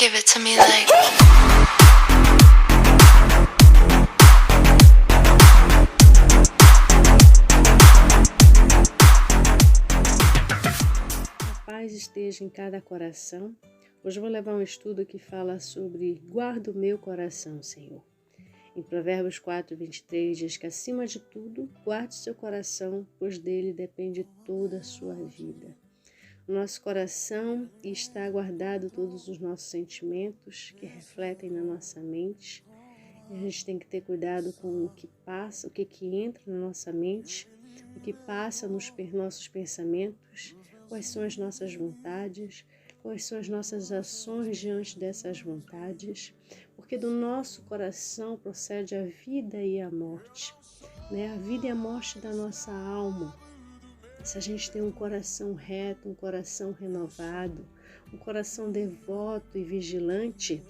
Give it to me like. A paz esteja em cada coração. Hoje eu vou levar um estudo que fala sobre guarda o meu coração, Senhor. Em Provérbios 4:23 diz que acima de tudo, guarde seu coração, pois dele depende toda a sua vida. No nosso coração está guardado todos os nossos sentimentos que refletem na nossa mente. E a gente tem que ter cuidado com o que passa, o que entra na nossa mente, o que passa nos nossos pensamentos, quais são as nossas vontades, quais são as nossas ações diante dessas vontades, porque do nosso coração procede a vida e a morte, né? A vida e a morte da nossa alma. Se a gente tem um coração reto, um coração renovado, um coração devoto e vigilante,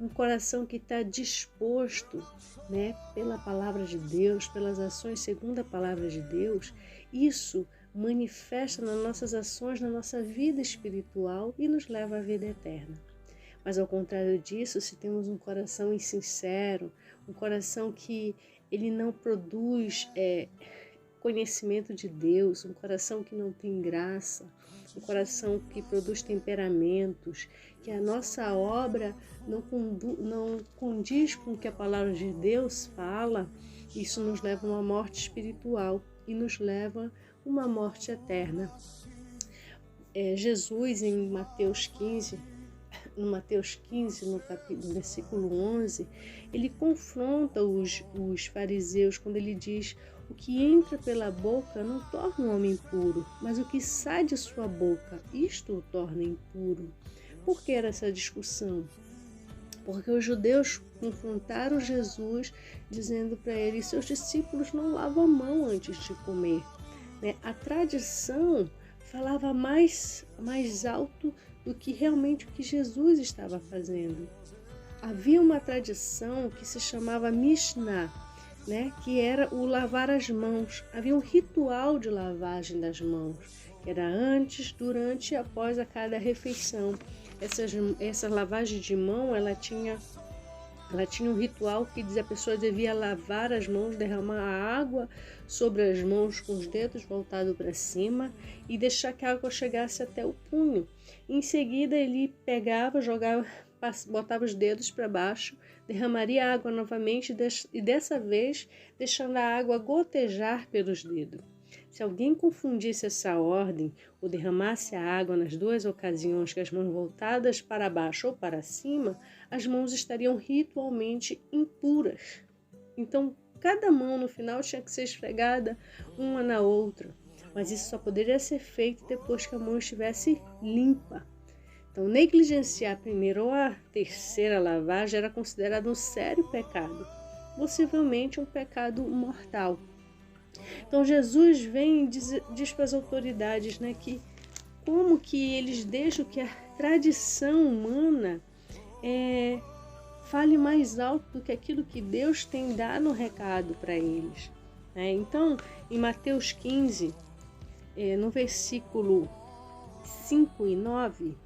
um coração que está disposto, né, pela palavra de Deus, pelas ações segundo a palavra de Deus, isso manifesta nas nossas ações, na nossa vida espiritual e nos leva à vida eterna. Mas ao contrário disso, se temos um coração insincero, um coração que ele não produz conhecimento de Deus, um coração que não tem graça, um coração que produz temperamentos, que a nossa obra não condiz com o que a palavra de Deus fala, isso nos leva a uma morte espiritual e nos leva a uma morte eterna. Jesus, em Mateus 15, no versículo 11, ele confronta os fariseus quando ele diz: o que entra pela boca não torna o homem puro, mas o que sai de sua boca, isto o torna impuro. Por que era essa discussão? Porque os judeus confrontaram Jesus dizendo para ele: seus discípulos não lavam a mão antes de comer. A tradição falava mais alto do que realmente o que Jesus estava fazendo. Havia uma tradição que se chamava Mishnah, que era o lavar as mãos. Havia um ritual de lavagem das mãos, que era antes, durante e após a cada refeição. Essa lavagem de mão, ela tinha um ritual que dizia que a pessoa devia lavar as mãos, derramar a água sobre as mãos com os dedos voltados para cima e deixar que a água chegasse até o punho. Em seguida ele pegava, jogava, botava os dedos para baixo, derramaria a água novamente e dessa vez deixando a água gotejar pelos dedos. Se alguém confundisse essa ordem ou derramasse a água nas duas ocasiões que as mãos voltadas para baixo ou para cima, as mãos estariam ritualmente impuras. Então, cada mão no final tinha que ser esfregada uma na outra, mas isso só poderia ser feito depois que a mão estivesse limpa. Então, negligenciar a primeira ou a terceira lavagem era considerado um sério pecado, possivelmente um pecado mortal. Então, Jesus vem e diz para as autoridades, que como que eles deixam que a tradição humana fale mais alto do que aquilo que Deus tem dado no recado para eles. Então, em Mateus 15, no versículo 5 e 9,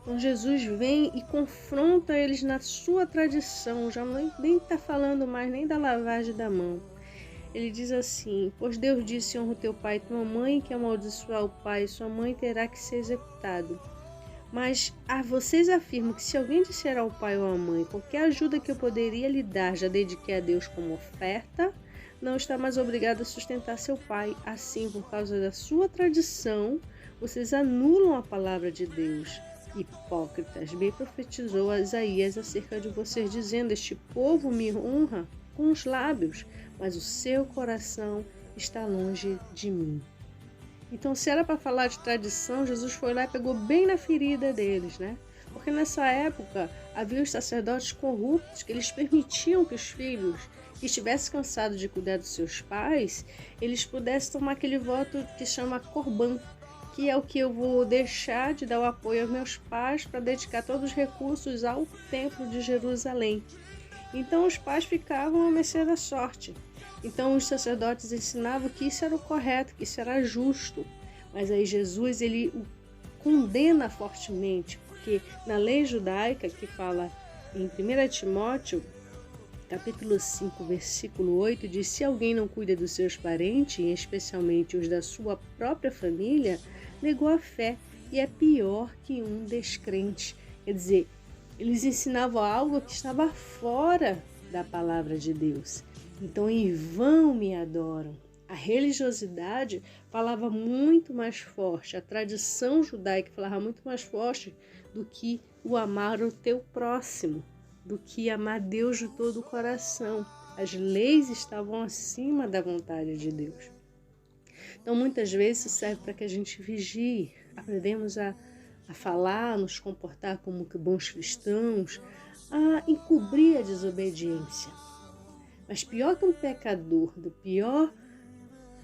então Jesus vem e confronta eles na sua tradição, já nem está falando mais nem da lavagem da mão. Ele diz assim: pois Deus disse: honra o teu pai e tua mãe, que amaldiçoar o pai e sua mãe terá que ser executado. Mas vocês afirmam que se alguém disser ao pai ou à mãe: qualquer ajuda que eu poderia lhe dar, já dediquei a Deus como oferta, não está mais obrigado a sustentar seu pai. Assim, por causa da sua tradição, vocês anulam a palavra de Deus. Hipócritas, bem profetizou Isaías acerca de vocês, dizendo: este povo me honra com os lábios, mas o seu coração está longe de mim. Então, se era para falar de tradição, Jesus foi lá e pegou bem na ferida deles, Porque nessa época havia os sacerdotes corruptos que eles permitiam que os filhos que estivessem cansados de cuidar dos seus pais, eles pudessem tomar aquele voto que chama Corban, que é o que eu vou deixar de dar o apoio aos meus pais para dedicar todos os recursos ao templo de Jerusalém. Então os pais ficavam à mercê da sorte. Então os sacerdotes ensinavam que isso era o correto, que isso era justo. Mas aí Jesus ele o condena fortemente, porque na lei judaica, que fala em 1 Timóteo, capítulo 5, versículo 8, diz: se alguém não cuida dos seus parentes, e especialmente os da sua própria família, negou a fé e é pior que um descrente. Quer dizer, eles ensinavam algo que estava fora da palavra de Deus. Então, em vão me adoram. A religiosidade falava muito mais forte, a tradição judaica falava muito mais forte do que o amar o teu próximo, do que amar Deus de todo o coração. As leis estavam acima da vontade de Deus. Então, muitas vezes, isso serve para que a gente vigie, aprendemos a falar, a nos comportar como bons cristãos, a encobrir a desobediência. Mas pior que um pecador,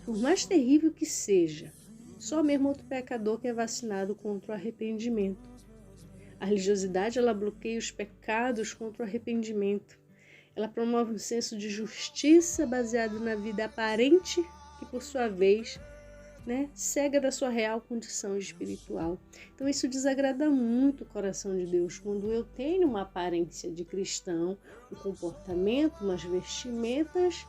por mais terrível que seja, só mesmo outro pecador que é vacinado contra o arrependimento. A religiosidade, ela bloqueia os pecados contra o arrependimento. Ela promove um senso de justiça baseado na vida aparente, que por sua vez, cega da sua real condição espiritual. Então isso desagrada muito o coração de Deus, quando eu tenho uma aparência de cristão, um comportamento, umas vestimentas,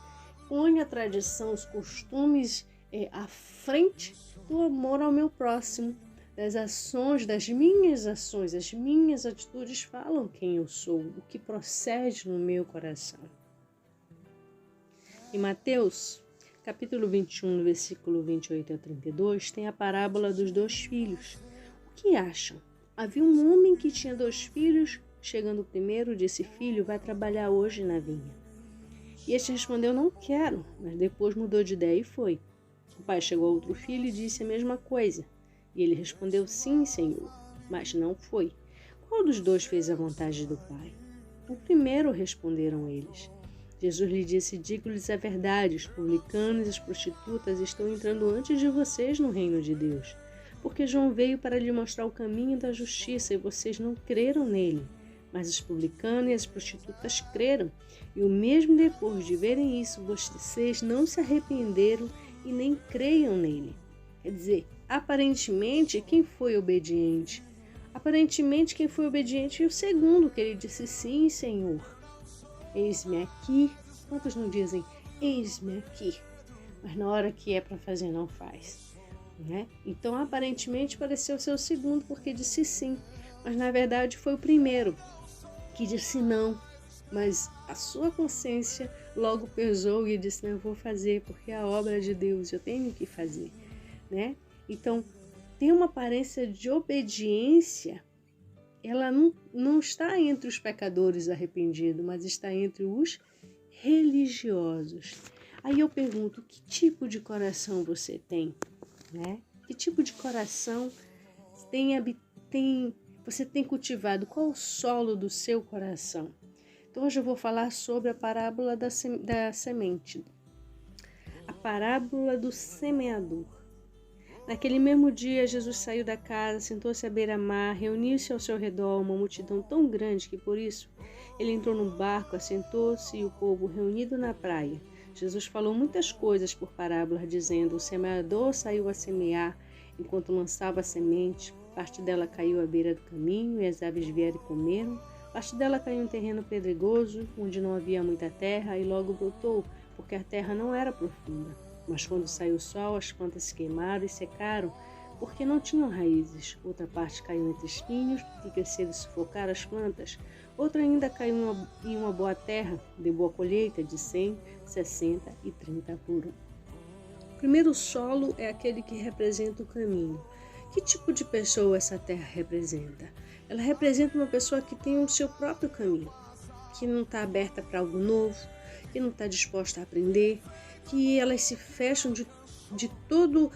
põe a tradição, os costumes à frente do amor ao meu próximo, das ações, das minhas ações, as minhas atitudes falam quem eu sou, o que procede no meu coração. Em Mateus, capítulo 21, versículo 28 a 32, tem a parábola dos 2 filhos. O que acham? Havia um homem que tinha 2 filhos. Chegando o primeiro, disse: filho, vai trabalhar hoje na vinha. E este respondeu: não quero, mas depois mudou de ideia e foi. O pai chegou a outro filho e disse a mesma coisa. E ele respondeu: sim, senhor, mas não foi. Qual dos 2 fez a vontade do pai? O primeiro, responderam eles. Jesus lhe disse: digo-lhes a verdade, os publicanos e as prostitutas estão entrando antes de vocês no reino de Deus. Porque João veio para lhe mostrar o caminho da justiça e vocês não creram nele. Mas os publicanos e as prostitutas creram. E o mesmo depois de verem isso, vocês não se arrependeram e nem creiam nele. Quer dizer, aparentemente, quem foi obediente? Aparentemente, quem foi obediente é o segundo, que ele disse: sim, Senhor. Eis-me aqui. Quantos não dizem eis-me aqui? Mas na hora que é para fazer, não faz. Então, aparentemente, pareceu ser o segundo, porque disse sim. Mas, na verdade, foi o primeiro que disse não. Mas a sua consciência logo pesou e disse: não, eu vou fazer, porque é a obra de Deus, eu tenho que fazer. Então, tem uma aparência de obediência. Ela não está entre os pecadores arrependidos, mas está entre os religiosos. Aí eu pergunto: que tipo de coração você tem? Que tipo de coração você tem cultivado? Qual o solo do seu coração? Então hoje eu vou falar sobre a parábola da semente. A parábola do semeador. Naquele mesmo dia, Jesus saiu da casa, sentou-se à beira-mar, reuniu-se ao seu redor uma multidão tão grande que, por isso, ele entrou no barco, assentou-se e o povo reunido na praia. Jesus falou muitas coisas por parábolas, dizendo: o semeador saiu a semear, enquanto lançava a semente, parte dela caiu à beira do caminho e as aves vieram e comeram, parte dela caiu em terreno pedregoso, onde não havia muita terra, e logo brotou, porque a terra não era profunda. Mas quando saiu o sol, as plantas se queimaram e secaram, porque não tinham raízes. Outra parte caiu entre espinhos, que cresceram e sufocaram as plantas. Outra ainda caiu em uma boa terra, deu boa colheita de 100, 60 e 30 por um. O primeiro solo é aquele que representa o caminho. Que tipo de pessoa essa terra representa? Ela representa uma pessoa que tem o seu próprio caminho, que não está aberta para algo novo, que não está disposta a aprender, que elas se fecham de todo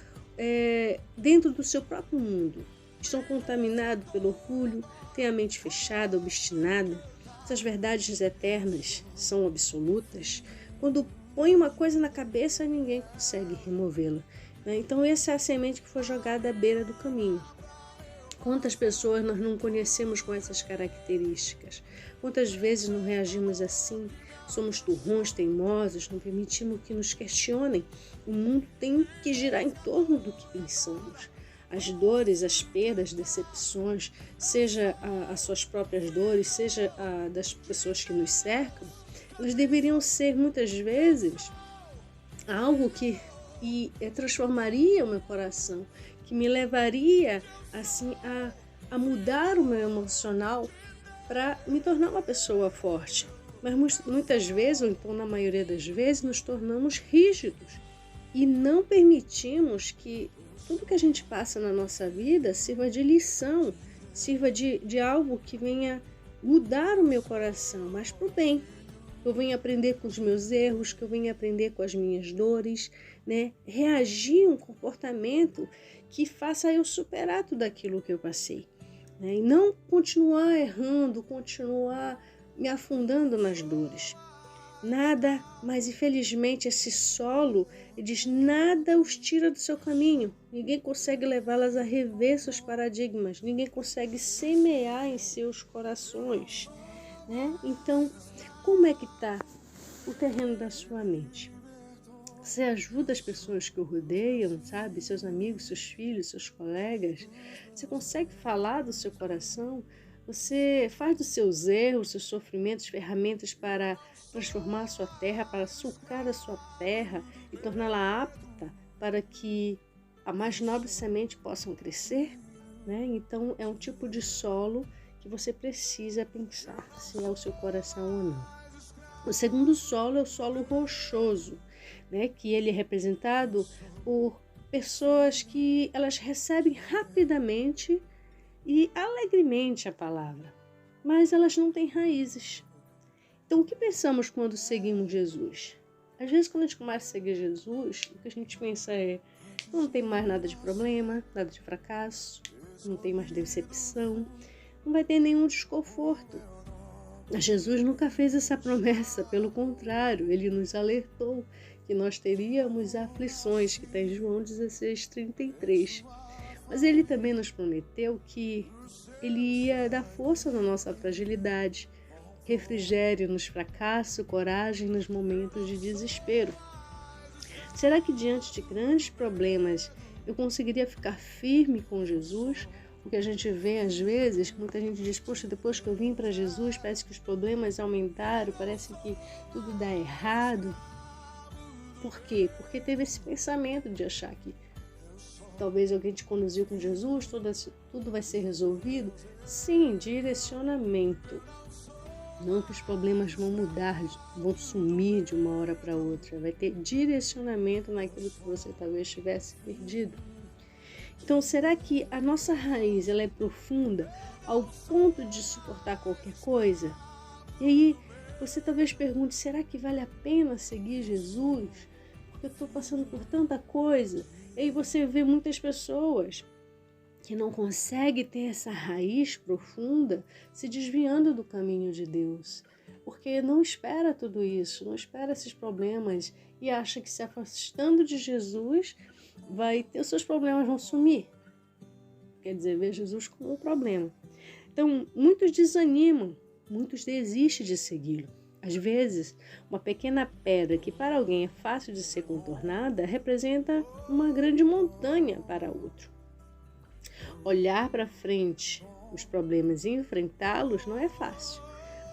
dentro do seu próprio mundo. Estão contaminados pelo orgulho, têm a mente fechada, obstinada. Essas verdades eternas são absolutas. Quando põe uma coisa na cabeça, ninguém consegue removê-la. Então essa é a semente que foi jogada à beira do caminho. Quantas pessoas nós não conhecemos com essas características? Quantas vezes não reagimos assim? Somos turrões, teimosos, não permitimos que nos questionem. O mundo tem que girar em torno do que pensamos. as dores, as perdas, decepções, seja as suas próprias dores, seja das pessoas que nos cercam, elas deveriam ser muitas vezes algo que transformaria o meu coração, que me levaria assim a mudar o meu emocional para me tornar uma pessoa forte. Mas muitas vezes, ou então na maioria das vezes, nos tornamos rígidos e não permitimos que tudo que a gente passa na nossa vida sirva de lição, sirva de algo que venha mudar o meu coração, mas para o bem. Que eu venha aprender com os meus erros, que eu venha aprender com as minhas dores, né? Reagir um comportamento que faça eu superar tudo aquilo que eu passei, né? E não continuar errando, continuar me afundando nas dores. Nada, mas infelizmente esse solo, ele diz, nada os tira do seu caminho. Ninguém consegue levá-las a rever seus paradigmas, ninguém consegue semear em seus corações, né? Então, como é que está o terreno da sua mente? Você ajuda as pessoas que o rodeiam, sabe? Seus amigos, seus filhos, seus colegas. Você consegue falar do seu coração? Você faz dos seus erros, seus sofrimentos, ferramentas para transformar a sua terra, para sucar a sua terra e torná-la apta para que a mais nobre semente possam crescer, né? Então, é um tipo de solo que você precisa pensar se é o seu coração ou não. O segundo solo é o solo rochoso, né? Que ele é representado por pessoas que elas recebem rapidamente e alegremente a palavra, mas elas não têm raízes. Então, o que pensamos quando seguimos Jesus? Às vezes, quando a gente começa a seguir Jesus, o que a gente pensa é: não tem mais nada de problema, nada de fracasso, não tem mais decepção, não vai ter nenhum desconforto. Jesus nunca fez essa promessa, pelo contrário, ele nos alertou que nós teríamos aflições, que está em João 16:33. Mas ele também nos prometeu que ele ia dar força na nossa fragilidade, refrigério nos fracassos, coragem nos momentos de desespero. Será que diante de grandes problemas eu conseguiria ficar firme com Jesus? O que a gente vê às vezes, muita gente diz, poxa, depois que eu vim para Jesus, parece que os problemas aumentaram, parece que tudo dá errado. Por quê? Porque teve esse pensamento de achar que talvez alguém te conduziu com Jesus, tudo vai ser resolvido. Sim, direcionamento. Não que os problemas vão mudar, vão sumir de uma hora para outra. Vai ter direcionamento naquilo que você talvez tivesse perdido. Então, será que a nossa raiz ela é profunda ao ponto de suportar qualquer coisa? E aí, você talvez pergunte, será que vale a pena seguir Jesus? Porque eu estou passando por tanta coisa. E aí você vê muitas pessoas que não conseguem ter essa raiz profunda se desviando do caminho de Deus. Porque não espera tudo isso, não espera esses problemas e acha que se afastando de Jesus, os seus problemas vão sumir. Quer dizer, vê Jesus como um problema. Então, muitos desanimam, muitos desistem de segui-lo. Às vezes, uma pequena pedra que para alguém é fácil de ser contornada representa uma grande montanha para outro. Olhar para frente os problemas e enfrentá-los não é fácil,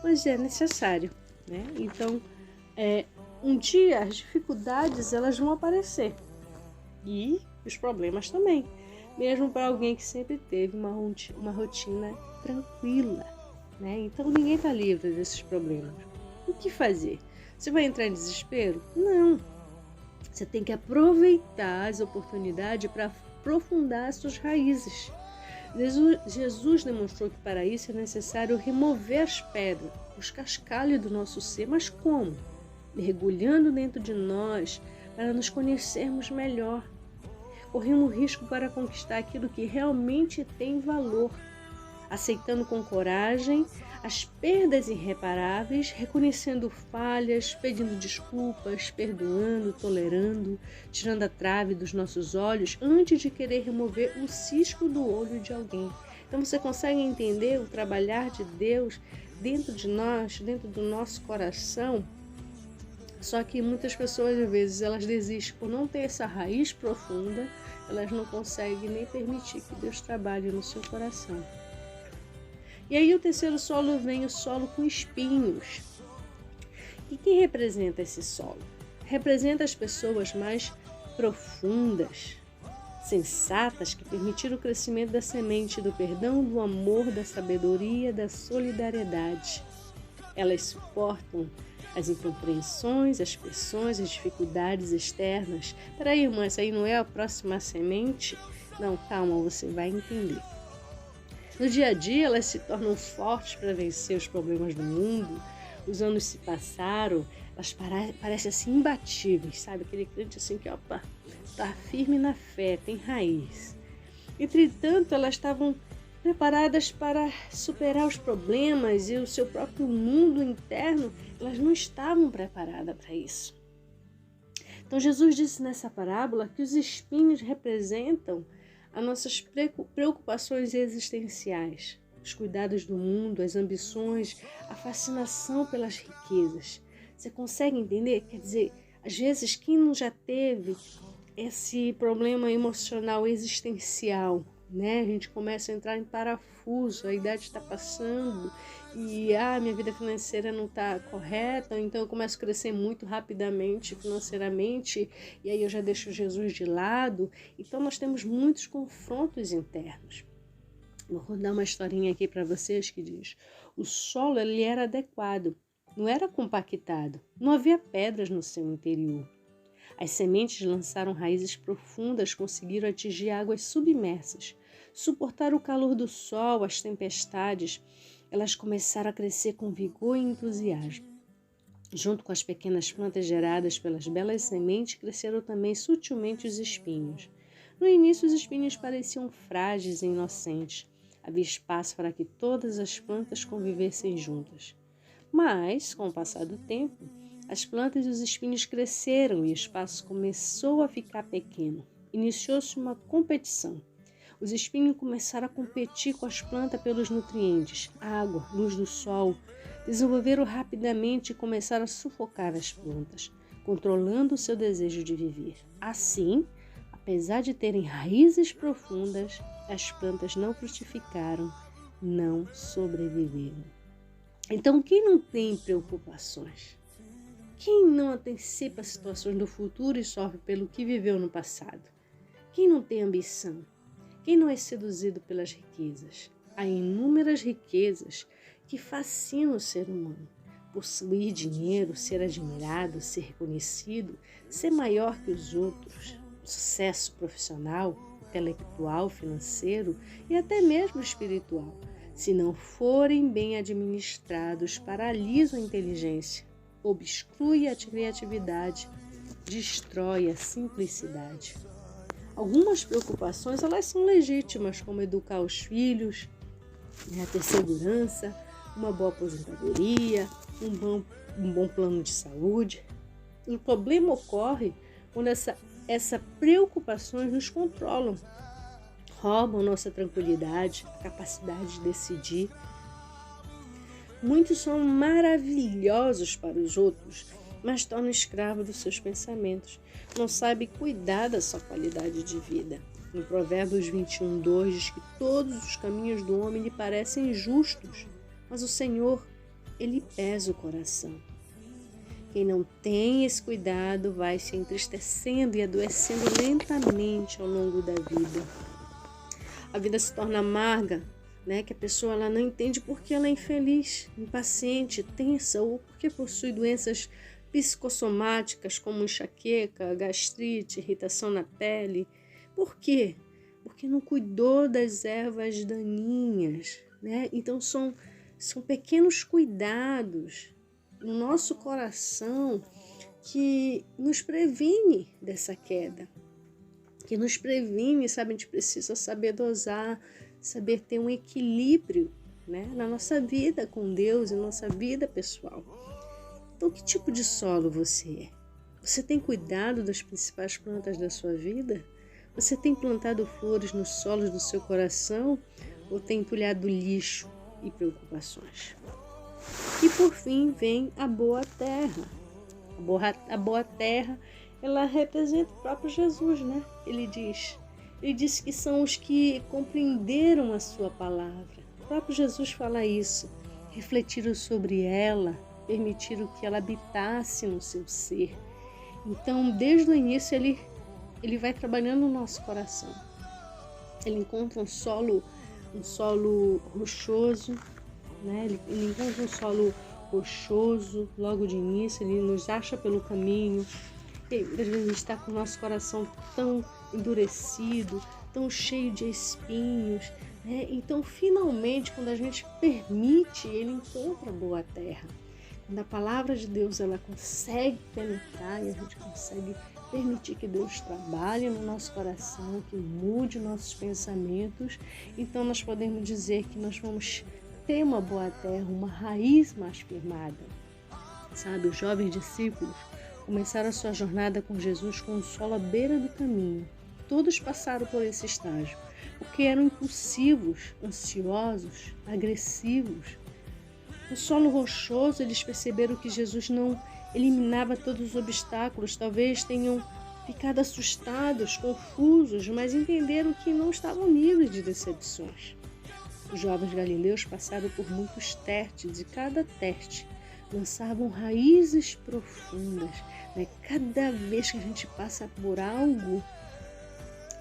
mas é necessário, né? Então, um dia as dificuldades elas vão aparecer e os problemas também, mesmo para alguém que sempre teve uma rotina tranquila, né? Então, ninguém está livre desses problemas. O que fazer? Você vai entrar em desespero? Não. Você tem que aproveitar as oportunidades para aprofundar as suas raízes. Jesus demonstrou que para isso é necessário remover as pedras, os cascalhos do nosso ser. Mas como? Mergulhando dentro de nós para nos conhecermos melhor. Corremos risco para conquistar aquilo que realmente tem valor, aceitando com coragem as perdas irreparáveis, reconhecendo falhas, pedindo desculpas, perdoando, tolerando, tirando a trave dos nossos olhos antes de querer remover o cisco do olho de alguém. Então você consegue entender o trabalhar de Deus dentro de nós, dentro do nosso coração? Só que muitas pessoas, às vezes, elas desistem por não ter essa raiz profunda, elas não conseguem nem permitir que Deus trabalhe no seu coração. E aí o terceiro solo vem o solo com espinhos. E quem representa esse solo? Representa as pessoas mais profundas, sensatas, que permitiram o crescimento da semente do perdão, do amor, da sabedoria, da solidariedade. Elas suportam as incompreensões, as pressões, as dificuldades externas. Peraí, irmã, essa aí não é a próxima semente? Não, calma, você vai entender. No dia a dia, elas se tornam fortes para vencer os problemas do mundo. Os anos se passaram, elas parecem assim imbatíveis, sabe? Aquele crente assim que tá firme na fé, tem raiz. Entretanto, elas estavam preparadas para superar os problemas e o seu próprio mundo interno, elas não estavam preparadas para isso. Então Jesus disse nessa parábola que os espinhos representam as nossas preocupações existenciais, os cuidados do mundo, as ambições, a fascinação pelas riquezas. Você consegue entender? Quer dizer, às vezes quem não já teve esse problema emocional existencial, né? A gente começa a entrar em parafuso, a idade está passando e minha vida financeira não está correta, então eu começo a crescer muito rapidamente financeiramente e aí eu já deixo Jesus de lado. Então nós temos muitos confrontos internos. Vou contar uma historinha aqui para vocês que diz: o solo ele era adequado, não era compactado, não havia pedras no seu interior. As sementes lançaram raízes profundas, conseguiram atingir águas submersas, suportar o calor do sol, as tempestades. Elas começaram a crescer com vigor e entusiasmo. Junto com as pequenas plantas geradas pelas belas sementes, cresceram também sutilmente os espinhos. No início, os espinhos pareciam frágeis e inocentes. Havia espaço para que todas as plantas convivessem juntas. Mas, com o passar do tempo, as plantas e os espinhos cresceram e o espaço começou a ficar pequeno. Iniciou-se uma competição. Os espinhos começaram a competir com as plantas pelos nutrientes, água, luz do sol. Desenvolveram rapidamente e começaram a sufocar as plantas, controlando o seu desejo de viver. Assim, apesar de terem raízes profundas, as plantas não frutificaram, não sobreviveram. Então, quem não tem preocupações? Quem não antecipa situações do futuro e sofre pelo que viveu no passado? Quem não tem ambição? Quem não é seduzido pelas riquezas? Há inúmeras riquezas que fascinam o ser humano. Possuir dinheiro, ser admirado, ser reconhecido, ser maior que os outros, sucesso profissional, intelectual, financeiro e até mesmo espiritual. Se não forem bem administrados, paralisam a inteligência, obstrui a criatividade, destrói a simplicidade. Algumas preocupações elas são legítimas, como educar os filhos, ter segurança, uma boa aposentadoria, um bom plano de saúde. O problema ocorre quando essas preocupações nos controlam, roubam nossa tranquilidade, a capacidade de decidir. Muitos são maravilhosos para os outros, mas tornam escravo dos seus pensamentos. Não sabem cuidar da sua qualidade de vida. Em Provérbios 21:2 diz que todos os caminhos do homem lhe parecem justos, mas o Senhor, Ele pesa o coração. Quem não tem esse cuidado vai se entristecendo e adoecendo lentamente ao longo da vida. A vida se torna amarga, que a pessoa ela não entende porque ela é infeliz, impaciente, tensa ou porque possui doenças psicossomáticas como enxaqueca, gastrite, irritação na pele. Por quê? Porque não cuidou das ervas daninhas, Então são pequenos cuidados no nosso coração que nos previne dessa queda, que nos previne, sabe? A gente precisa saber dosar, saber ter um equilíbrio, na nossa vida com Deus e nossa vida pessoal. Então, que tipo de solo você é? Você tem cuidado das principais plantas da sua vida? Você tem plantado flores nos solos do seu coração ou tem empilhado lixo e preocupações? E por fim vem a boa terra. A boa terra, ela representa o próprio Jesus, Ele diz Ele disse que são os que compreenderam a sua palavra. O próprio Jesus fala isso. Refletiram sobre ela, permitiram que ela habitasse no seu ser. Então, desde o início, ele vai trabalhando no nosso coração. Ele encontra um solo rochoso, né? Ele encontra um solo rochoso logo de início, ele nos acha pelo caminho. E muitas vezes a gente está com o nosso coração tão endurecido, tão cheio de espinhos, né? Então, finalmente, quando a gente permite, ele encontra a boa terra. Quando a palavra de Deus ela consegue penetrar e a gente consegue permitir que Deus trabalhe no nosso coração, que mude nossos pensamentos, então nós podemos dizer que nós vamos ter uma boa terra, uma raiz mais firmada. Sabe, os jovens discípulos começaram a sua jornada com Jesus com o solo à beira do caminho. Todos passaram por esse estágio, porque eram impulsivos, ansiosos, agressivos. No solo rochoso, eles perceberam que Jesus não eliminava todos os obstáculos. Talvez tenham ficado assustados, confusos, mas entenderam que não estavam livres de decepções. Os jovens galileus passaram por muitos testes e cada teste lançavam raízes profundas. Né? Cada vez que a gente passa por algo,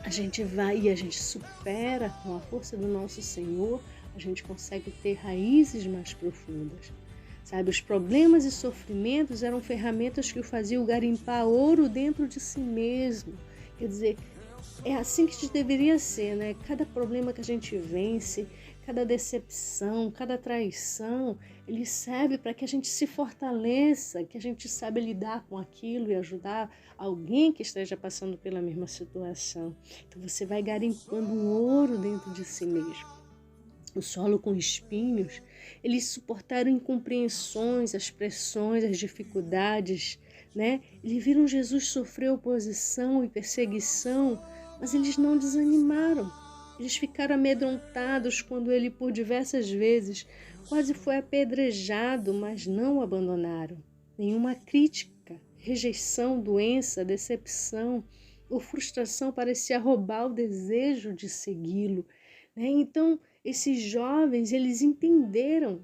a gente vai e a gente supera com a força do nosso Senhor, a gente consegue ter raízes mais profundas. Sabe, os problemas e sofrimentos eram ferramentas que o faziam garimpar ouro dentro de si mesmo. Quer dizer, é assim que deveria ser, né? Cada problema que a gente vence, cada decepção, cada traição, ele serve para que a gente se fortaleça, que a gente saiba lidar com aquilo e ajudar alguém que esteja passando pela mesma situação. Então você vai garimpando um ouro dentro de si mesmo. O solo com espinhos, eles suportaram incompreensões, as pressões, as dificuldades, né? Eles viram Jesus sofrer oposição e perseguição, mas eles não desanimaram. Eles ficaram amedrontados quando ele, por diversas vezes, quase foi apedrejado, mas não o abandonaram. Nenhuma crítica, rejeição, doença, decepção ou frustração parecia roubar o desejo de segui-lo, né? Então, esses jovens, eles entenderam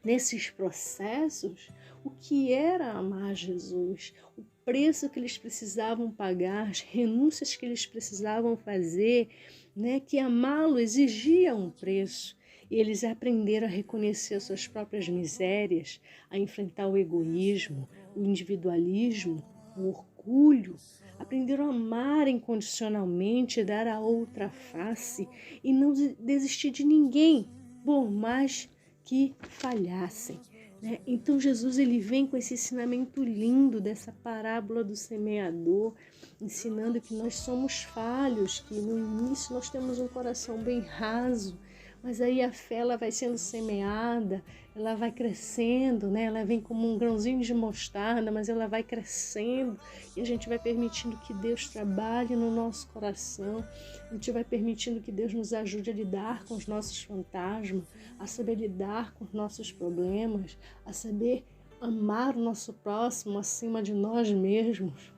nesses processos o que era amar Jesus, o preço que eles precisavam pagar, as renúncias que eles precisavam fazer, né? Que amá-lo exigia um preço. E eles aprenderam a reconhecer suas próprias misérias, a enfrentar o egoísmo, o individualismo, o orgulho. Aprenderam a amar incondicionalmente, dar a outra face e não desistir de ninguém, por mais que falhassem. Né? Então Jesus ele vem com esse ensinamento lindo dessa parábola do semeador, ensinando que nós somos falhos, que no início nós temos um coração bem raso, mas aí a fé ela vai sendo semeada, ela vai crescendo, né? Ela vem como um grãozinho de mostarda, mas ela vai crescendo e a gente vai permitindo que Deus trabalhe no nosso coração, a gente vai permitindo que Deus nos ajude a lidar com os nossos fantasmas, a saber lidar com os nossos problemas, a saber amar o nosso próximo acima de nós mesmos.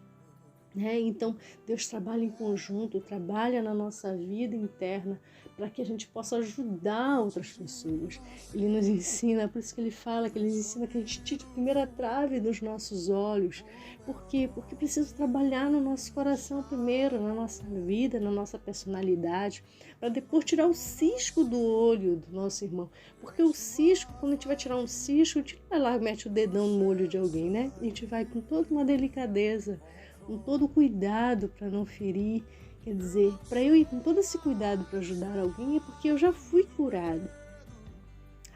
Então, Deus trabalha em conjunto, trabalha na nossa vida interna para que a gente possa ajudar outras pessoas. Ele nos ensina, por isso que ele fala, que ele nos ensina que a gente tire a primeira trave dos nossos olhos. Por quê? Porque precisa trabalhar no nosso coração primeiro, na nossa vida, na nossa personalidade, para depois tirar o cisco do olho do nosso irmão. Porque o cisco, quando a gente vai tirar um cisco, a gente vai lá e mete o dedão no olho de alguém, né? A gente vai com toda uma delicadeza, com todo o cuidado para não ferir. Quer dizer, para eu ir com todo esse cuidado para ajudar alguém é porque eu já fui curado.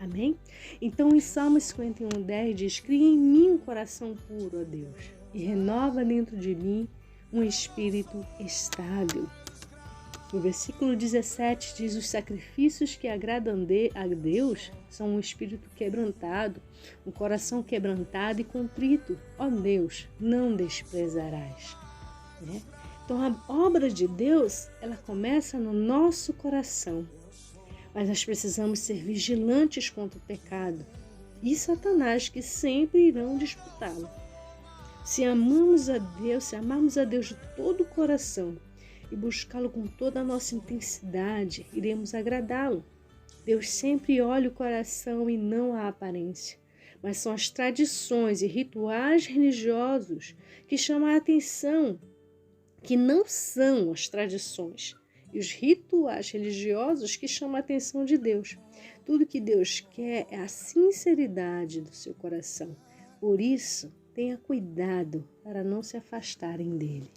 Amém? Então, em Salmo 51:10 diz: cria em mim um coração puro, ó Deus, e renova dentro de mim um espírito estável. No versículo 17 diz: os sacrifícios que agradam a Deus são um espírito quebrantado, um coração quebrantado e contrito. Ó Deus, não desprezarás. Né? Então a obra de Deus, ela começa no nosso coração. Mas nós precisamos ser vigilantes contra o pecado e Satanás, que sempre irão disputá-lo. Se amarmos a Deus de todo o coração e buscá-lo com toda a nossa intensidade, iremos agradá-lo. Deus sempre olha o coração e não a aparência. Mas são as tradições e rituais religiosos que chamam a atenção, que não são as tradições e os rituais religiosos que chamam a atenção de Deus. Tudo que Deus quer é a sinceridade do seu coração. Por isso, tenha cuidado para não se afastarem dele.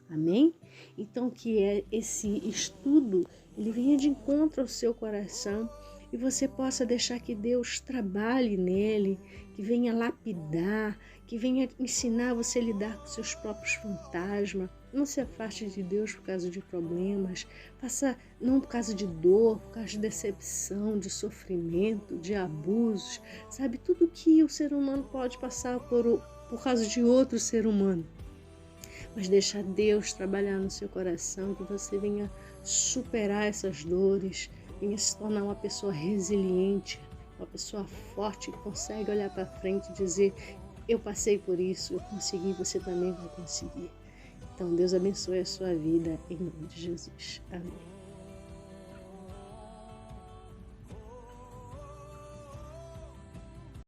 Amém? Então, que esse estudo ele venha de encontro ao seu coração e você possa deixar que Deus trabalhe nele, que venha lapidar, que venha ensinar você a lidar com seus próprios fantasmas. Não se afaste de Deus por causa de problemas, não por causa de dor, por causa de decepção, de sofrimento, de abusos, sabe? Tudo que o ser humano pode passar por causa de outro ser humano. Mas deixa Deus trabalhar no seu coração, que você venha superar essas dores, venha se tornar uma pessoa resiliente, uma pessoa forte que consegue olhar para frente e dizer: eu passei por isso, eu consegui, você também vai conseguir. Então Deus abençoe a sua vida em nome de Jesus. Amém.